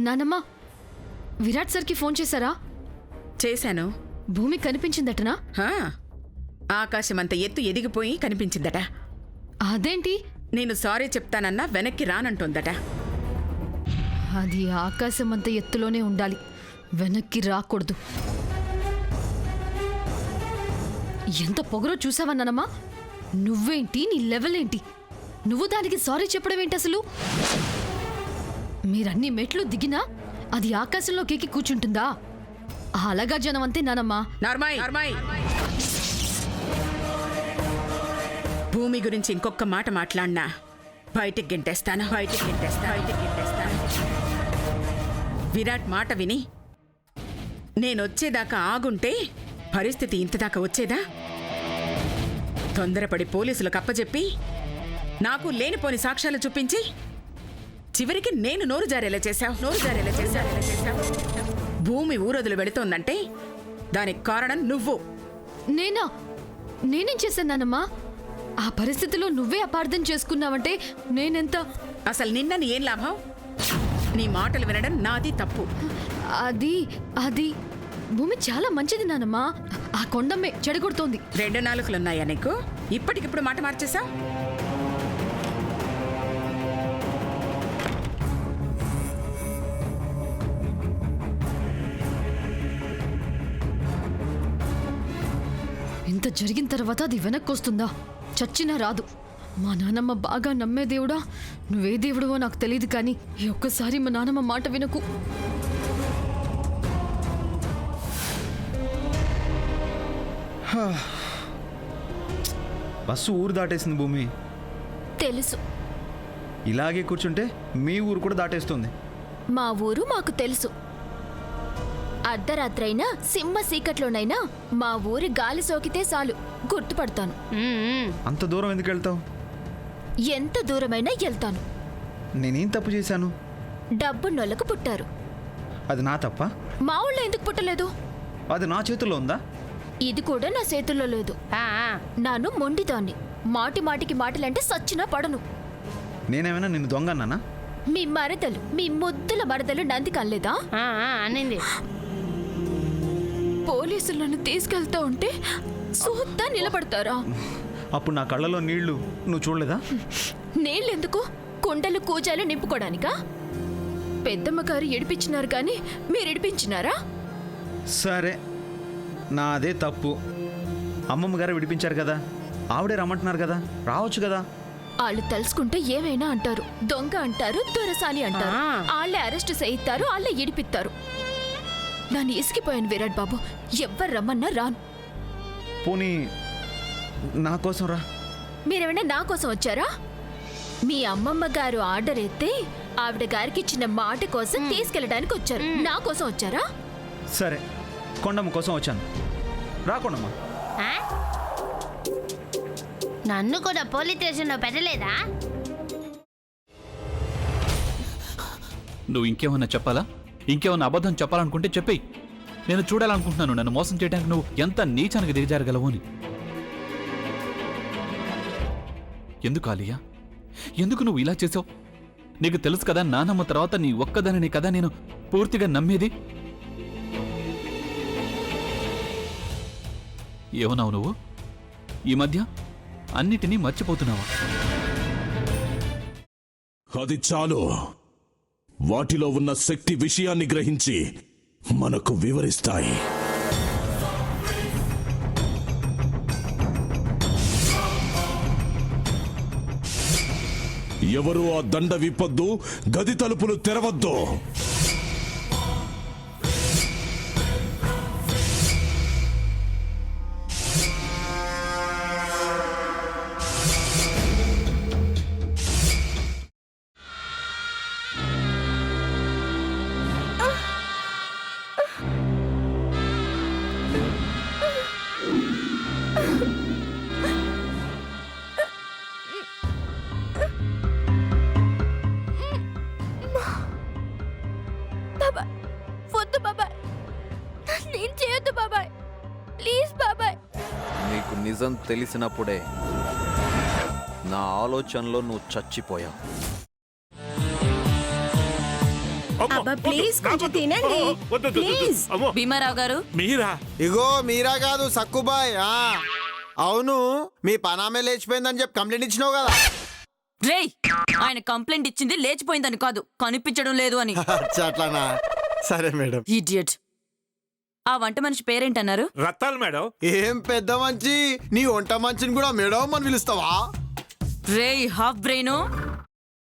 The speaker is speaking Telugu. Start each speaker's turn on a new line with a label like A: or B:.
A: నానమ్మ, విరాట్ సార్కి ఫోన్ చేశారా?
B: చేశాను.
A: భూమి కనిపించిందటనా?
B: ఆకాశమంత ఎత్తు ఎదిగిపోయి కనిపించిందట.
A: అదేంటి?
B: నేను సారీ చెప్తానన్నా వెనక్కి రానంటోందట.
A: అది ఆకాశమంత ఎత్తులోనే ఉండాలి, వెనక్కి రాకూడదు. ఎంత పొగరో చూసావా నానమ్మా? నువ్వేంటి, నీ లెవెల్ ఏంటి? నువ్వు దానికి సారీ చెప్పడం ఏంటి అసలు? మీరన్ని మెట్లు దిగినా అది ఆకాశంలోకి ఎక్కి కూర్చుంటుందా? అలాగా జనం అంతే నానమ్మా.
B: నార్మాయ్, భూమి గురించి ఇంకొక మాట మాట్లాడినా బయటికి గెంటేస్తాను. విరాట్ మాట విని నేనొచ్చేదాకా ఆగుంటే పరిస్థితి ఇంతదాకా వచ్చేదా? తొందరపడి పోలీసులకు అప్పచెప్పి నాకు లేనిపోని సాక్ష్యాలు చూపించి చివరికి నేను నోరు జారేలా చేశావు. భూమి ఊరొదులు వెళుతోందంటే దానికి కారణం నువ్వు.
A: నేనేం చేశానమ్మా? ఆ పరిస్థితిలో నువ్వే అపార్థం చేసుకున్నావంటే నేనెంత...
B: అసలు నిన్నని ఏం లాభం? నీ మాటలు వినడం నాది తప్పు.
A: అది భూమి చాలా మంచిది నానమ్మా. ఆ కొండమ్మే చెడగొడుతోంది.
B: 2 నాలుకలున్నాయా నీకు? ఇప్పటికిప్పుడు మాట మార్చేశావు.
A: ఇంత జరిగిన తర్వాత అది వెనక్కి వస్తుందా? చచ్చినా రాదు. మా నానమ్మ బాగా నమ్మే దేవుడా, నువ్వే దేవుడువో నాకు తెలియదు, కానీ ఈ ఒక్కసారి మా నానమ్మ మాట వినకు.
C: బస్సు ఊరు దాటేసింది భూమి.
D: తెలుసు.
C: ఇలాగే కూర్చుంటే మీ ఊరు కూడా దాటేస్తుంది.
D: మా ఊరు మాకు తెలుసు. అర్ధరాత్రైనా సింహ సీకట్లోనైనా మా ఊరి గాలి సోకితే చాలు గుర్తుపడతాను.
C: అంత దూరం ఎందుకు వెళ్తావు?
D: ఎంత దూరమైనా వెళ్తాను.
C: నేనేం తప్పు చేశాను?
D: డబ్బున్నోళ్ళకు పుట్టారు.
C: అది నా తప్ప?
D: మా ఊళ్ళో ఎందుకు పుట్టలేదు?
C: అది నా చేతుల్లో ఉందా?
D: ఇది కూడా నా చేతుల్లో లేదు. నాను మొండిదాన్ని. మాటికి మాటలంటే సచ్చినా పడను.
C: నేనేమైనా నిన్ను దొంగన్నానా?
D: మీ ముద్దుల మరదలు నంది కనలేదా?
E: అనింది.
D: పోలీసులు నన్ను తీసుకెళ్తా ఉంటే సూత్తా నిలబడతారా?
C: అప్పుడు నా కళ్ళలో నీళ్లు నువ్వు చూడలేదా?
D: నీళ్ళెందుకు? కుండలు కూజాలు నింపుకోవడానికా? పెద్దమ్మ గారు ఎడిపించినారు కానీ మీరు ఎడిపించినారా?
C: సరే, నాదే తప్పు. అమ్మమ్మ గారు విడిపించారు కదా, ఆవిడే రమ్మంటున్నారు కదా, రావచ్చు కదా.
D: వాళ్ళు తెలుసుకుంటే ఏమైనా అంటారు. దొంగ అంటారు, దొరసాని అంటారు. వాళ్ళే అరెస్ట్ చేయిస్తారు, వాళ్ళే ఇడిపిస్తారు. నన్ను ఇసిగిపోయాను విరాట్ బాబు. ఎవ్వరు రమ్మన్నా రాను.
C: పోనీ నా కోసం రా.
D: మీరేమైనా నా కోసం వచ్చారా? మీ అమ్మమ్మ గారు ఆర్డర్ ఎత్తే ఆవిడ గారికి ఇచ్చిన మాట కోసం తీసుకెళ్ళడానికి వచ్చారు. నా కోసం వచ్చారా?
C: సరే, కొండమ్మ కోసం వచ్చాను. రా కొండమ్మ.
E: నన్ను కూడా పోలీస్ స్టేషన్లో పెట్టలేదా?
F: నువ్వు ఇంకేమన్నా చెప్పాలా? ఇంకేమన్నా అబద్ధం చెప్పాలనుకుంటే చెప్పేయి. నేను చూడాలనుకుంటున్నాను నన్ను మోసం చేయడానికి నువ్వు ఎంత నీచానికి దిగజారగలవు అని. ఎందుకు ఆలియా, ఎందుకు నువ్వు ఇలా చేసావు? నీకు తెలుసు కదా నానమ్మ తర్వాత నీ ఒక్కదానిని కదా నేను పూర్తిగా నమ్మేది. ఏమన్నావు నువ్వు? ఈ మధ్య అన్నిటినీ మర్చిపోతున్నావా?
G: అది చాలు. వాటిలో ఉన్న శక్తి విషయాన్ని గ్రహించి మనకు వివరిస్తాయి. ఎవరు ఆ దండ విప్పొద్దు, గది తలుపులు తెరవద్దు.
H: నీకు నిజం తెలిసినప్పుడే నా ఆలోచనలో నువ్వు చచ్చిపోయావు.
I: అబ్బా ప్లీజ్ కొంచెం తినండి ప్లీజ్.
J: భీమారావు గారు
G: మీరా?
K: ఇగో మీరా కాదు సక్కుబాయ్. అవును, మీ పనామే లేచిపోయిందని చెప్పి కంప్లైంట్ ఇచ్చినావు కదా.
J: రేయ్ ఆయన కంప్లైంట్ ఇచ్చింది లేచిపోయిందని కాదు, కనిపించడం లేదు అని.
K: అట్లానా? సరే మేడం.
J: ఇడియట్. ఆ వంట మనిషి పేరేంటన్నారు?
G: రత్తాలు మేడం.
K: ఏం పెద్ద మంచి, నీ వంట మంచిని కూడా మేడం అని పిలుస్తావా?
J: రేయ్ హాఫ్ బ్రెయిన్,